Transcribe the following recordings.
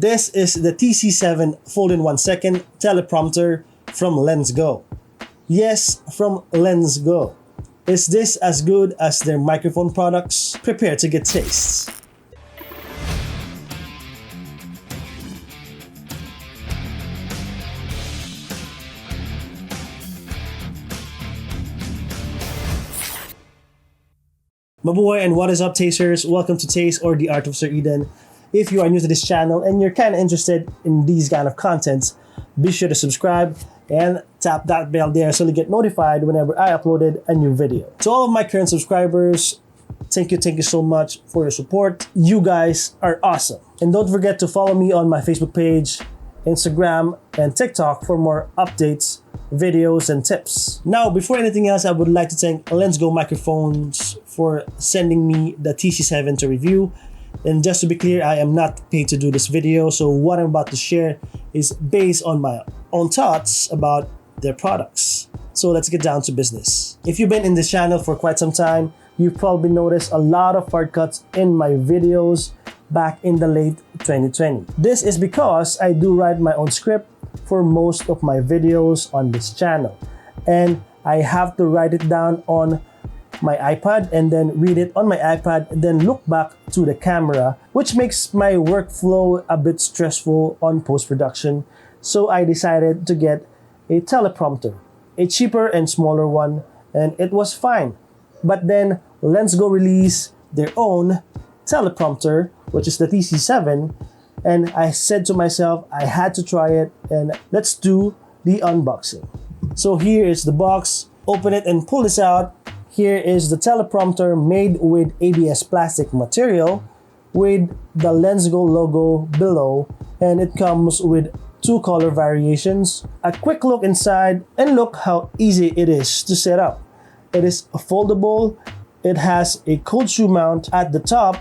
This is the TC7 Fold-in-1 Second Teleprompter from LensGo. Yes, from LensGo. Is this as good as their microphone products? Prepare to get tastes. Mabuhay and what is up, tasters? Welcome to Taste or the Art of Sir Eden. If you are new to this channel and you're kind of interested in these kind of contents, be sure to subscribe and tap that bell there so you get notified whenever I uploaded a new video. To all of my current subscribers, thank you so much for your support. You guys are awesome. And don't forget to follow me on my Facebook page, Instagram, and TikTok for more updates, videos, and tips. Now, before anything else, I would like to thank LensGo Microphones for sending me the TC7 to review. And just to be clear, I am not paid to do this video, so what I'm about to share is based on my own thoughts about their products. So let's get down to business. If you've been in this channel for quite some time, you've probably noticed a lot of hard cuts in my videos back in the late 2020. This is because I do write my own script for most of my videos on this channel, and I have to write it down on my iPad and then read it on my iPad and then look back to the camera, which makes my workflow a bit stressful on post-production. So I decided to get a teleprompter, a cheaper and smaller one, and it was fine. But then LensGo released their own teleprompter, which is the TC7, and I said to myself I had to try it, and let's do the unboxing. So here is the box. Open it and pull this out. Here is the teleprompter made with ABS plastic material with the LensGo logo below, and it comes with 2 color variations. A quick look inside, and look how easy it is to set up. It is foldable. It has a cold shoe mount at the top.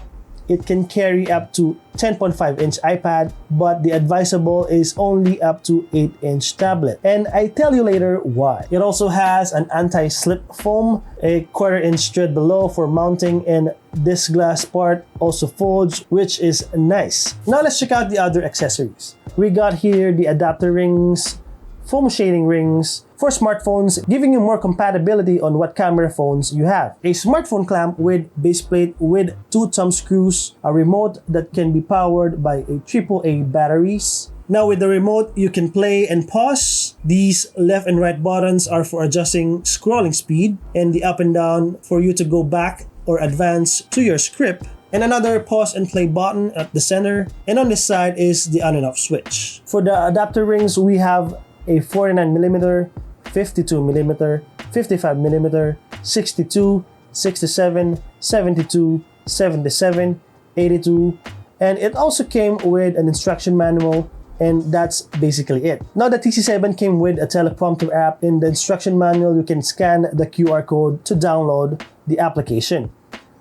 It can carry up to 10.5-inch iPad, but the advisable is only up to 8-inch tablet. And I tell you later why. It also has an anti-slip foam, a 1/4-inch thread below for mounting, and this glass part also folds, which is nice. Now let's check out the other accessories. We got here the adapter rings, foam shading rings for smartphones, giving you more compatibility on what camera phones you have. A smartphone clamp with base plate with 2 thumb screws, a remote that can be powered by a AAA batteries. Now with the remote, you can play and pause. These left and right buttons are for adjusting scrolling speed, and the up and down for you to go back or advance to your script. And another pause and play button at the center, and on this side is the on and off switch. For the adapter rings, we have a 49mm, 52mm, 55mm, 62, 67, 72, 77, 82, and it also came with an instruction manual, and that's basically it. Now the TC7 came with a Teleprompter app. In the instruction manual, you can scan the QR code to download the application.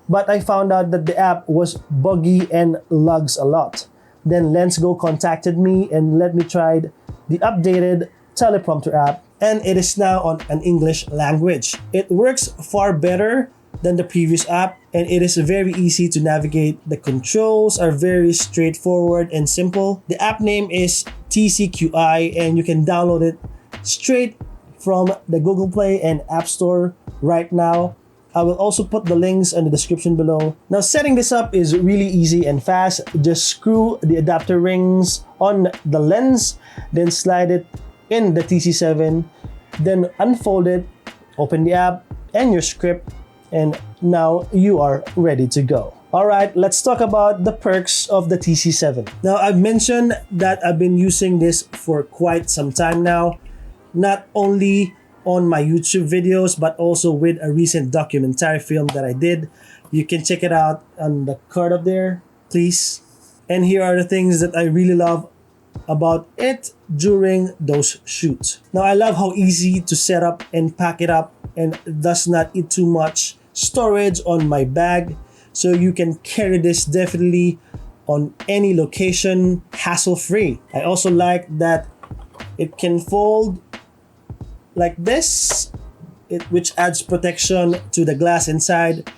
But I found out that the app was buggy and lags a lot. Then LensGo contacted me and let me try the updated Teleprompter app, and it is now on an English language. It works far better than the previous app, and it is very easy to navigate. The controls are very straightforward and simple. The app name is TCQI, and you can download it straight from the Google Play and App Store right now. I will also put the links in the description below. Now setting this up is really easy and fast. Just screw the adapter rings on the lens, then slide it in the TC7, then unfold it, open the app and your script, and now you are ready to go. Alright, let's talk about the perks of the TC7. Now I've mentioned that I've been using this for quite some time now, not only on my YouTube videos but also with a recent documentary film that I did. You can check it out on the card up there, please. And here are the things that I really love about it during those shoots. Now I love how easy to set up and pack it up, and does not eat too much storage on my bag, so you can carry this definitely on any location hassle-free. I also like that it can fold like this, which adds protection to the glass inside,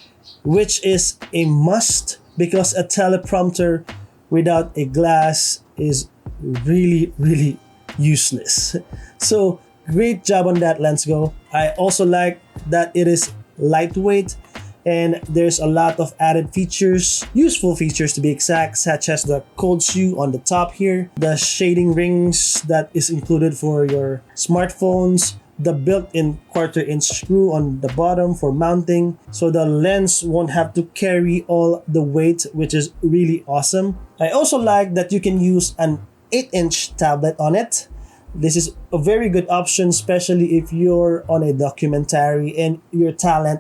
which is a must because a teleprompter without a glass is really useless. So great job on that, LensGo. I also like that it is lightweight and there's a lot of added features, useful features to be exact, such as the cold shoe on the top here, the shading rings that is included for your smartphones, the built-in 1/4 inch screw on the bottom for mounting, so the lens won't have to carry all the weight, which is really awesome. I also like that you can use an 8-inch tablet on it. This is a very good option, especially if you're on a documentary and your talent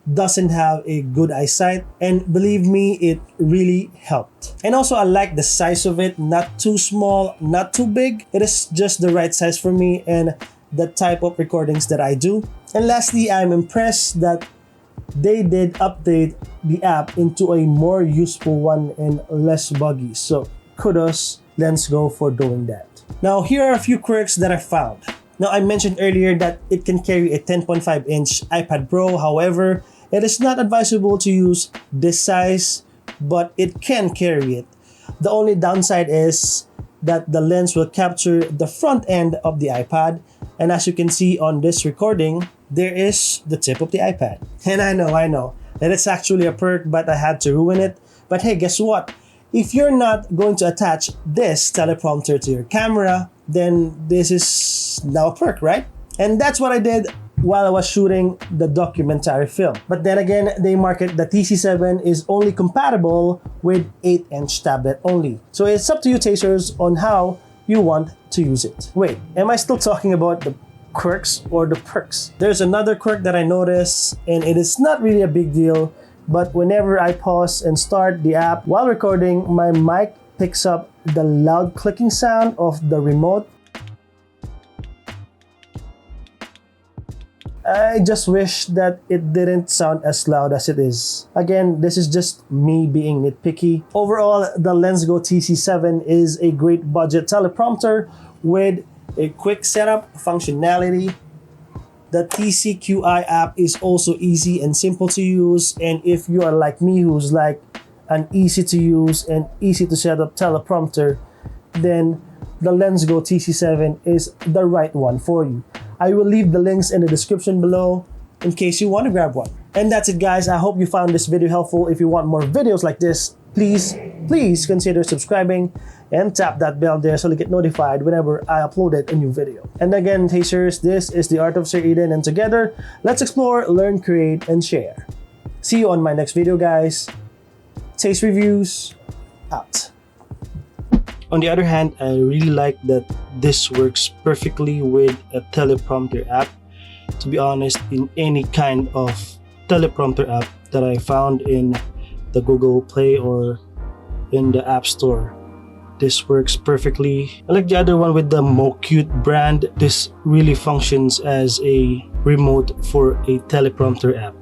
doesn't have a good eyesight, and believe me, it really helped. And also I like the size of it, not too small, not too big. It is just the right size for me and the type of recordings that I do. And lastly, I'm impressed that they did update the app into a more useful one and less buggy. So kudos LensGo for doing that. Now here are a few quirks that I found. Now I mentioned earlier that it can carry a 10.5-inch iPad Pro. However, it is not advisable to use this size, but it can carry it. The only downside is that the lens will capture the front end of the iPad, and as you can see on this recording, there is the tip of the iPad. And I know that it's actually a perk, but I had to ruin it. But hey, guess what? If you're not going to attach this teleprompter to your camera, then this is now a perk, right? And that's what I did while I was shooting the documentary film. But then again, they market the TC7 is only compatible with 8-inch tablet only. So it's up to you, tasters, on how you want to use it. Wait, am I still talking about the quirks or the perks? There's another quirk that I noticed, and it is not really a big deal, but whenever I pause and start the app while recording, my mic picks up the loud clicking sound of the remote. I just wish that it didn't sound as loud as it is. Again, this is just me being nitpicky. Overall, the LensGo TC7 is a great budget teleprompter with a quick setup functionality. The TCQI app is also easy and simple to use, and if you are like me who's like an easy to use and easy to set up teleprompter, then the LensGo TC7 is the right one for you. I will leave the links in the description below in case you want to grab one. And that's it, guys. I hope you found this video helpful. If you want more videos like this, please consider subscribing and tap that bell there so you get notified whenever I uploaded a new video. And again, tasters, this is the Art of Sir Eden, and together, let's explore, learn, create, and share. See you on my next video, guys. Taste reviews, out. On the other hand, I really like that this works perfectly with a teleprompter app. To be honest, in any kind of teleprompter app that I found in the Google Play or in the App Store, this works perfectly. I like the other one with the Mocute brand. This really functions as a remote for a teleprompter app.